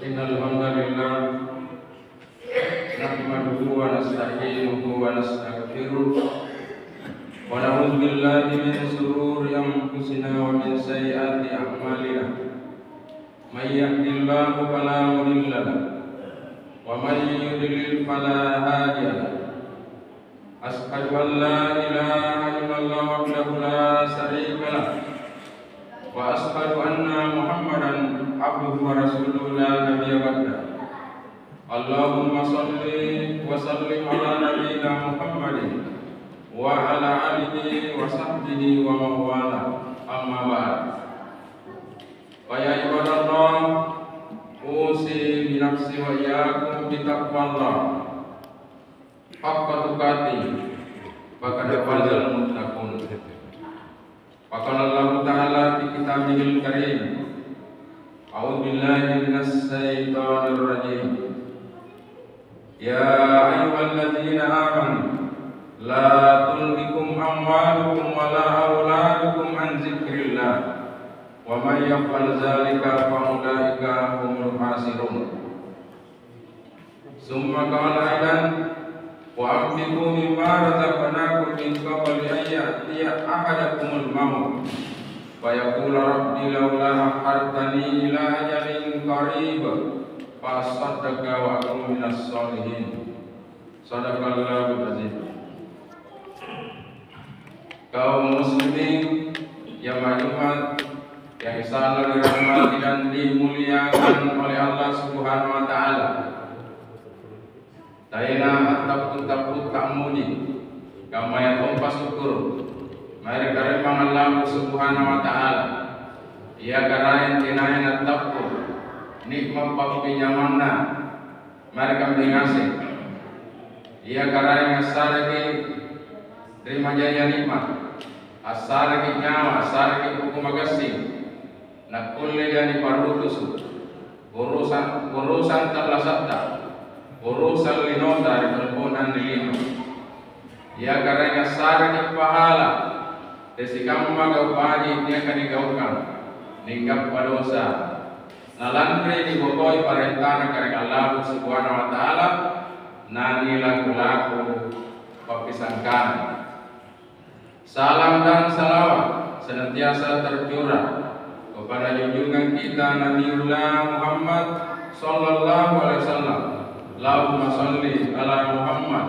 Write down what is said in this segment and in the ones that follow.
إن الحمد لله نحمده ونستعينه ونستغفره ونعوذ بالله من شرور أنفسنا ومن سيئات أعمالنا من يهد الله فلا مضل له ومن يضلل فلا هادي له أشهد أن لا إله إلا الله وحده لا شريك له وأشهد أن محمدا عبده ورسوله لا نبي بعده اللهم صل وسلم على نبينا محمد وعلى آله وصحبه ومن والاه أما بعد فيا عباد الله أوصي بنفسي وإياكم بتقوى الله حق تقاته فقد فاز المتقون فقال الله تعالى في كتابه الكريم أعوذ بالله من الشيطان الرجيم يا أيها الذين آمنوا لا تلهكم أموالكم ولا أولادكم عن ذكر الله ومن يفعل ذلك فأولئك هم الخاسرون ثم قال أيضا وأنفقوا مما رزقناكم من قبل أن يأتي أحدكم الموت فيقول ربي لولا أخرتني إلى أجل قريب فأصدق وأكون من الصالحين صدق الله العظيم. Kaum muslimin yang Jumat yang insyaallah dirahmati dan dimuliakan oleh Allah Subhanahu wa taala. Taina takut kamuni kama ya tompa syukur mari karepang Allah Subhanahu wa taala ia karayan tinayan takut nikmat pampinyamanna mari kami ngasih ia karayan asaraki terima jaya nikmat asaraki nyawa asaraki hukum agasing nak kulli yani parutus urusan terlasata urusan linota di perempuan dilima ia karena sarang pahala desikam maga upani dia akan digaukan ningkap padosa nalantri dibokoi parentana karena Allah Subhanahu wa taala nani laku-laku papisangkan salam dan salawat senantiasa tercurah kepada junjungan kita Nabiullah Muhammad sallallahu alaihi wasallam. Allahumma salli ala Muhammad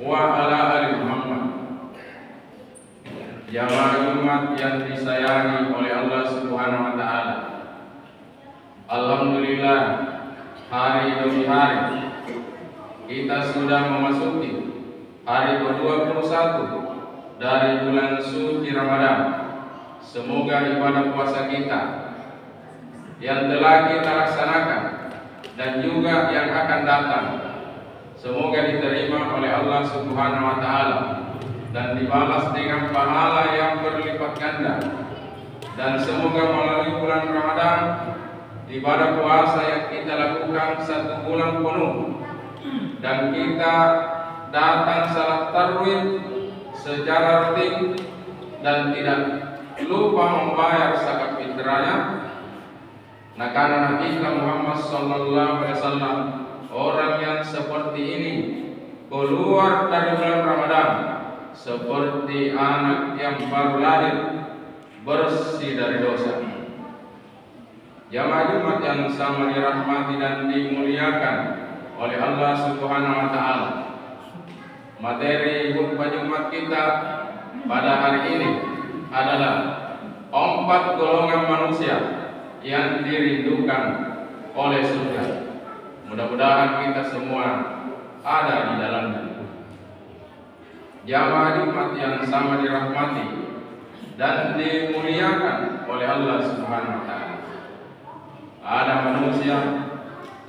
wa ala ali Muhammad. Jamaah umat yang disayangi oleh Allah Subhanahu wa taala. Alhamdulillah hari demi hari kita sudah memasuki hari ke-21 dari bulan suci Ramadan. Semoga ibadah puasa kita yang telah kita laksanakan dan juga yang akan datang semoga diterima oleh Allah Subhanahu wa taala dan dibalas dengan pahala yang berlipat ganda. Dan semoga melalui bulan Ramadan ibadah puasa yang kita lakukan 1 bulan penuh dan kita datang salat tarawih secara rutin dan tidak lupa membayar zakat fitrahnya. Nah, karena Nabi Muhammad sallallahu alaihi wasallam orang yang seperti ini keluar dari bulan Ramadan seperti anak yang baru lahir bersih dari dosa. Jamaah Jumat yang sama dirahmati dan dimuliakan oleh Allah Subhanahu wa taala. Materi khutbah Jumat kita pada hari ini adalah 4 golongan manusia yang dirindukan oleh surga. Mudah-mudahan kita semua ada di dalamnya. Jamaah Jumat yang sama dirahmati dan dimuliakan oleh Allah Subhanahu wa taala. Ada manusia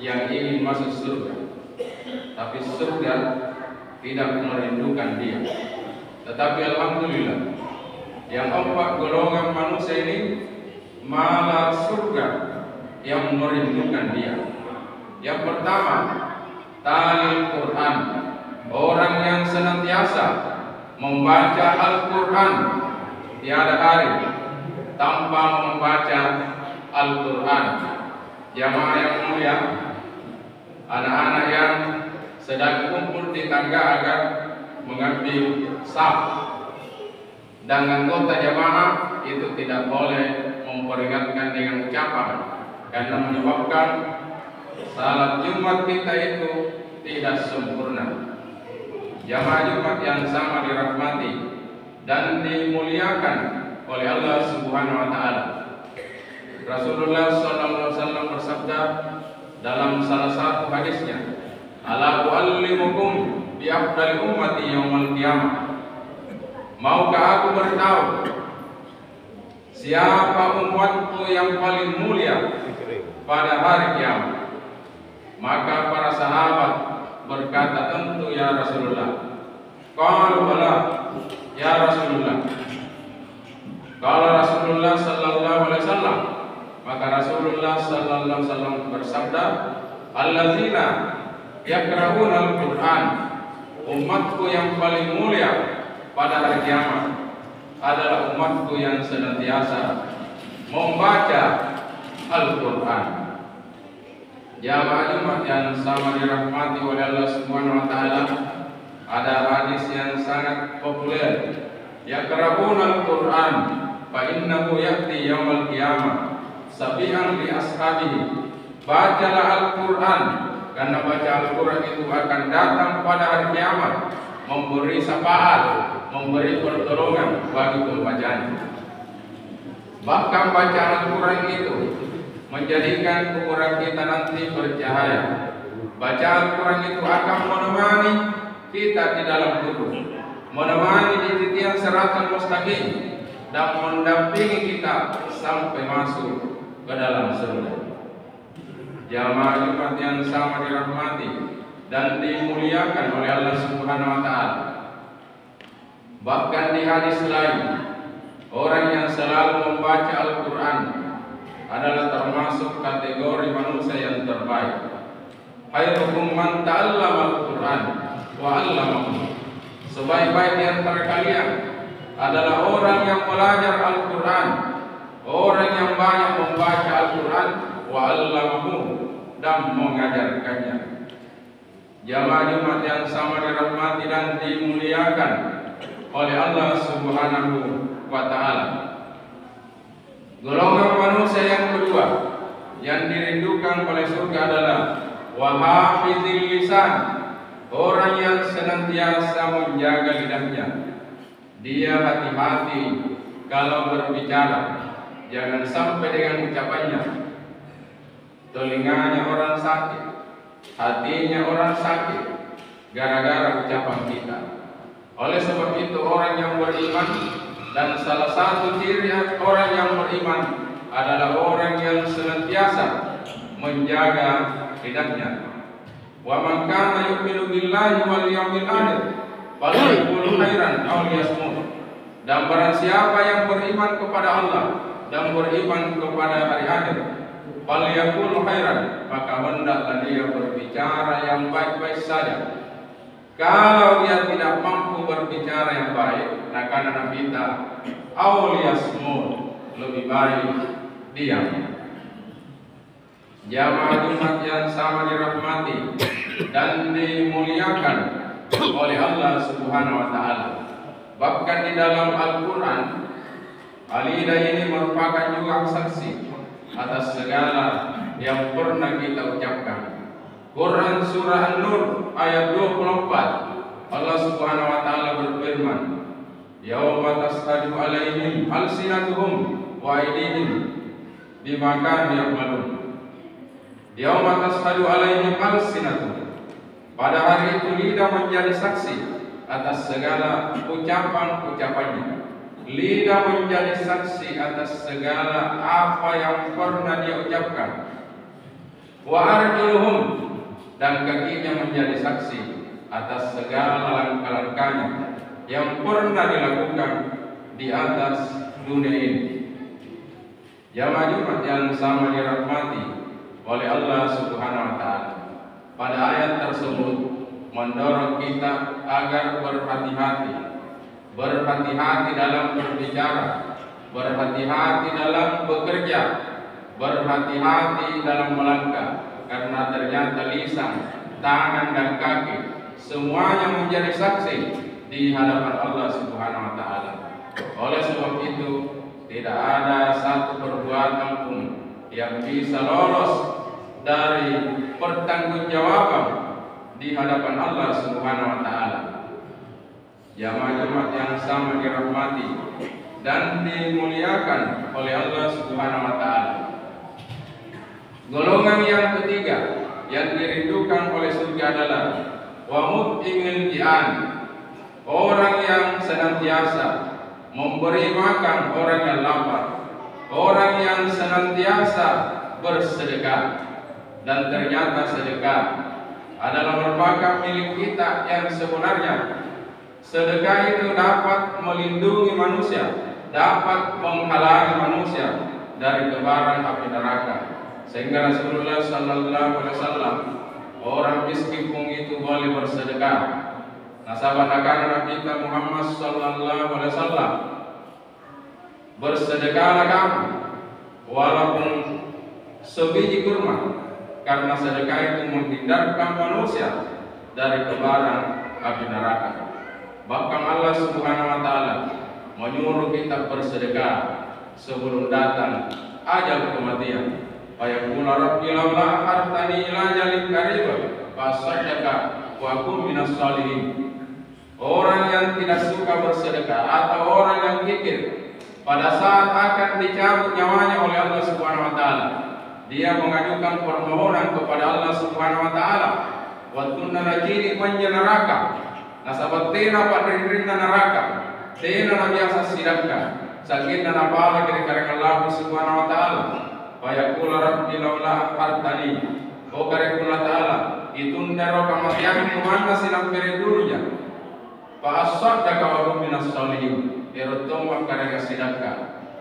yang ingin masuk surga, tapi surga tidak merindukan dia. Tetapi alhamdulillah yang 4 golongan manusia ini malah surga yang merindukan dia. Yang pertama, talil Quran, orang yang senantiasa membaca Al-Quran, tiada hari tanpa membaca Al-Quran. Jamaah yang mulia, anak-anak yang sedang kumpul di tangga agar mengambil saf, dan anggota jamaah itu tidak boleh memperingatkan dengan ucapan, karena menyebabkan salat Jumat kita itu tidak sempurna. Jamaah Jumat yang sama dirahmati dan dimuliakan oleh Allah Subhanahu wa taala. Rasulullah sallallahu alaihi wasallam bersabda dalam salah satu hadisnya, "Ala uallimukum bi afdali ummati yaumil qiyamah." Maukah aku beritahu siapa umatku yang paling mulia pada hari kiamat? Maka para sahabat berkata, tentu ya Rasulullah. Qalu bala ya Rasulullah. Kalau Rasulullah sallallahu alaihi wasallam, maka Rasulullah sallallahu alaihi wasallam bersabda, allazina yaqra'una al-Qur'an. Umatku yang paling mulia pada hari kiamat adalah umatku yang senantiasa membaca Al-Qur'an. Jamaah Jumat yang sama dirahmati oleh Allah Subhanahu wa taala, ada hadis yang sangat populer, yaqra'una al-Qur'an fa innahu ya'ti yaumil qiyamah sabihan li ashabihi. Bacalah Al-Qur'an, karena baca Al-Qur'an itu akan datang pada hari kiamat, memberi syafaat, memberi pertolongan bagi pembacanya. Bahkan baca Al-Qur'an itu menjadikan kubur kita nanti bercahaya. Baca Al-Quran itu akan menemani kita di dalam kubur, menemani di titian siratal mustaqim, dan mendampingi kita sampai masuk ke dalam surga. Jamaah Jumat yang sama dirahmati dan dimuliakan oleh Allah Subhanahu wa taala. Bahkan di hadis lain, orang yang selalu membaca Al-Quran adalah termasuk kategori manusia yang terbaik. Khairukum man ta'allama al-Qur'an wa 'allamahu. Sebaik-baik di antara kalian adalah orang yang belajar Al-Qur'an, orang yang banyak membaca Al-Qur'an, wa 'allamahu, dan mengajarkannya. Jamaah Jumat yang sama dirahmati dan dimuliakan oleh Allah Subhanahu wa taala. Golongan manusia yang kedua yang dirindukan oleh surga adalah wahafizil lisan, orang yang senantiasa menjaga lidahnya. Dia hati-hati kalau berbicara, jangan sampai dengan ucapannya telinganya orang sakit, hatinya orang sakit gara-gara ucapan kita. Oleh sebab itu orang yang beriman, dan salah satu ciri orang yang beriman adalah orang yang senantiasa menjaga lidahnya. Wa man kana yu'minu billahi wal yawmil akhir falyaqul khairan aw liyasmut. Dan barang siapa yang beriman kepada Allah dan beriman kepada hari akhir, falyaqul khairan, maka hendaklah dia berbicara yang baik-baik saja. Kalau dia tidak mampu berbicara yang baik, karena kita awliyasmul, lebih baik diam. Jamaah Jumat yang sama dirahmati dan dimuliakan oleh Allah Subhanahu wa taala. Bahkan di dalam Al-Quran, lidah ini merupakan juga saksi atas segala yang pernah kita ucapkan. Quran surah An-Nur ayat 24, Allah Subhanahu wa taala berfirman, yauma tashhadu alaihim alsinatuhum wa aydihim bima kanu ya'malun. Yauma tashhadu alaihim alsinatuhum, pada hari itu lidah menjadi saksi atas segala ucapan-ucapannya. Lidah menjadi saksi atas segala apa yang pernah dia ucapkan. Wa arjuluhum, dan kakinya menjadi saksi atas segala langkah-langkahnya yang pernah dilakukan di atas dunia ini. Jamaah Jumat yang sama dirahmati oleh Allah Subhanahu wa taala, pada ayat tersebut mendorong kita agar berhati-hati, berhati-hati dalam berbicara, berhati-hati dalam bekerja, berhati-hati dalam melangkah, karena ternyata lisan, tangan dan kaki semuanya menjadi saksi di hadapan Allah Subhanahu wa taala. Oleh sebab itu, tidak ada satu perbuatan pun yang bisa lolos dari pertanggungjawaban di hadapan Allah Subhanahu wa taala. Jamaah Jumat yang sama dirahmati dan dimuliakan oleh Allah Subhanahu wa taala. Golongan yang ketiga yang dirindukan oleh surga adalah wa mut'imil ji'an, orang yang senantiasa memberi makan orang yang lapar, orang yang senantiasa bersedekah. Dan ternyata sedekah adalah merupakan milik kita yang sebenarnya. Sedekah itu dapat melindungi manusia, dapat menghalangi manusia dari kebaran api neraka. Sehingga Rasulullah sallallahu alaihi wasallam, orang miskin pun itu boleh bersedekah. Nasabah Nabi kita Muhammad sallallahu alaihi wasallam, bersedekahlah kamu walaupun sebiji kurma, karena sedekah itu menghindarkan manusia dari kebaran api neraka. Bahkan Allah Subhanahu wa taala menyuruh kita bersedekah sebelum datang ajal kematian. Ayaqul rabbi laula akhartani ila ajalin qarib fasaddaka wa kun minas shalihin. Orang yang tidak suka bersedekah atau orang yang kikir pada saat akan dicabut nyawanya oleh Allah Subhanahu wa taala, dia mengajukan permohonan kepada Allah Subhanahu wa taala, wa tunna najini manja neraka. Nasabat tina padrinna neraka, tina biasa sidaka. Sakinna nabala kira-kira Allah Subhanahu wa taala. Fa yaqul rabbi laula akhartani, oh kira-kira taala itunda ro kamatian kumana silang peredunya. Fa asaddaka wa hum minas shalihin. Erotoma karega sidaka.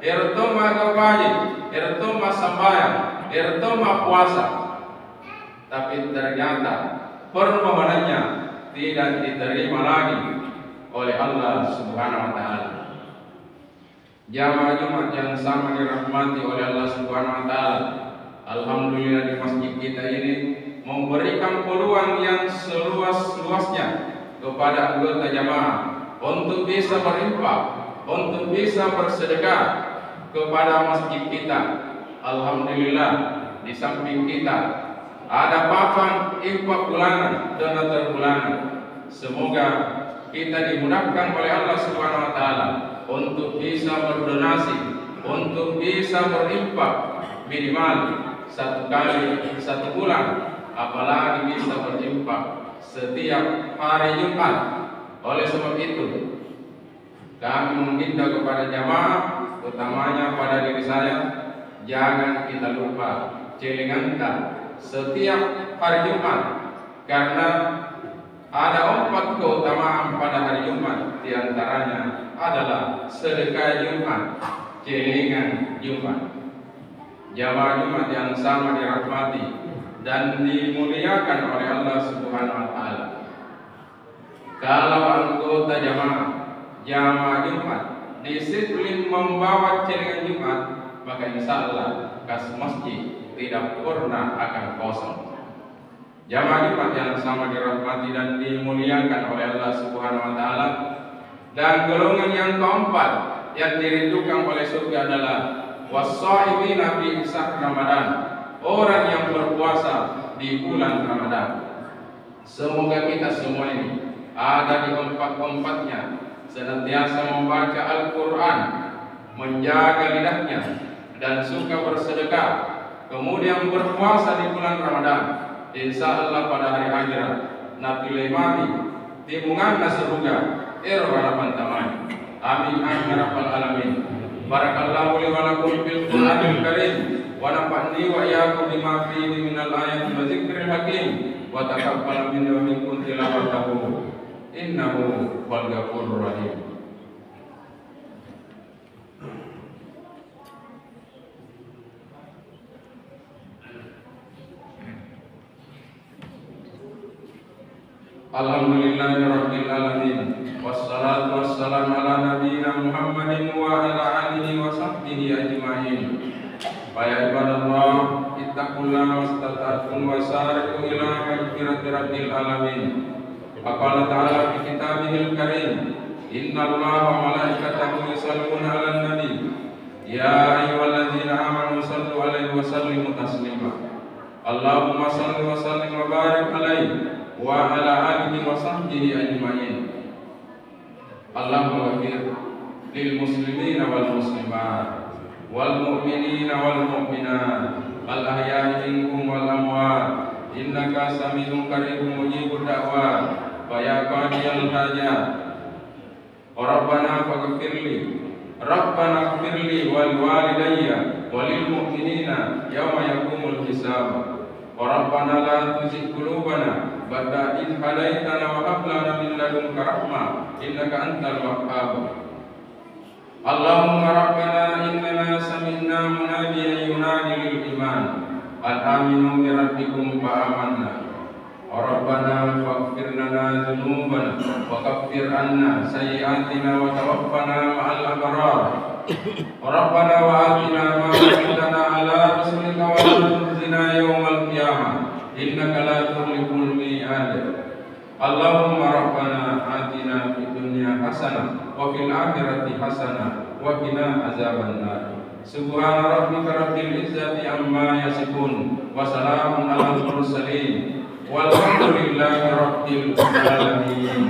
Erotoma gawaji, erotoma sambayang, erotoma puasa. Tapi ternyata permohonannya tidak diterima lagi oleh Allah Subhanahu wa taala. Jamaah Jumat yang sama dirahmati oleh Allah Subhanahu wa taala, alhamdulillah di masjid kita ini memberikan peluang yang seluas-luasnya kepada anggota jamaah untuk bisa berinfak, untuk bisa bersedekah kepada masjid kita. Alhamdulillah di samping kita ada papan infak bulanan, donatur bulanan. Semoga kita dimudahkan oleh Allah Subhanahu wa taala untuk bisa berdonasi, untuk bisa berinfak minimal satu kali satu bulan, apalagi bisa berinfak setiap hari Jumat. Oleh sebab itu, kami meminta kepada jamaah, utamanya pada diri saya, jangan kita lupa celingankan setiap hari Jumat, karena ada 4 keutamaan pada hari Jumat. Di antaranya adalah sedekah Jumat, celingan Jumat. Jamaah Jumat yang sama dirahmati dan dimuliakan oleh Allah Subhanahu wa taala. Kalau anggota jamaah Jumat disiplin membawa celingan Jumat, maka insya Allah kas masjid tidak pernah akan kosong. Jamaah Jumat yang sama dirahmati dan dimuliakan oleh Allah Subhanahu wa taala. Dan golongan yang keempat yang dirindukan oleh surga adalah was-shaimina fi syahr Ramadan, orang yang berpuasa di bulan Ramadan. Semoga kita semua ini ada di empat-empatnya, senantiasa membaca Al-Quran, menjaga lidahnya dan suka bersedekah, kemudian berpuasa di bulan Ramadan. Insya Allah pada hari akhirat Nabi Lemani timungan surga harapan taman. Amin amin rabbal alamin. Barakallahu li wa lakum fil Qur'anil Karim wa nafa'ni wa iyyakum bima fihi minal ayati wa dzikril hakim wa taqabbal minni wa minkum tilawatahu innahu wal ghafurur rahim. Alhamdulillahirabbil alamin, wassalatu wassalamu ala nabiyyina Muhammadin wa ala alihi wa sahbihi ajmain. Faya ibadallah, ittaqullaha mastata'tum wa sari'u ila maghfirati rabbil alamin. Faqala ta'ala fi kitabihil karim, innallaha wa malaikatahu yusholluna 'alan nabi. Ya ayyuhalladzina amanu shallu 'alaihi wa sallimu taslima. Allahumma shalli wa sallim wa barik 'alaihi wa 'ala alihi wa sahbihi ajma'in. Allahumma ghfir lil muslimina wal muslimat wal mu'minina wal mu'minat al ahya'i minhum wal amwat innaka sami'un qaribun mujibud da'wat fa ya qadiyal hajat rabbana ighfirli wal walidayya walil mu'minina yawma yaqumul hisab rabbana la tuzigh qulubana ba'da idh hadaitana wa hab lana min ladunka rahmah innaka antal wahhab. Allahumma rabbana innana sami'na munadiyan yunadi lil iman an aminu bi rabbikum fa amanna. Rabbana faghfir lana dhunubana wa kaffir anna sayyi'atina wa tawaffana ma'al abrar. Rabbana wa atina ma wa'adtana ala rusulika wa la tukhzina yawmal qiyamah innaka la tukhliful mi'ad. Allahumma rabbana atina fid dunya hasanah wa fil akhirati hasanah wa qina azaban nar. Subhana rabbika rabbil izzati amma yasifun wa salamun alal mursalin walhamdulillahi rabbil alamin.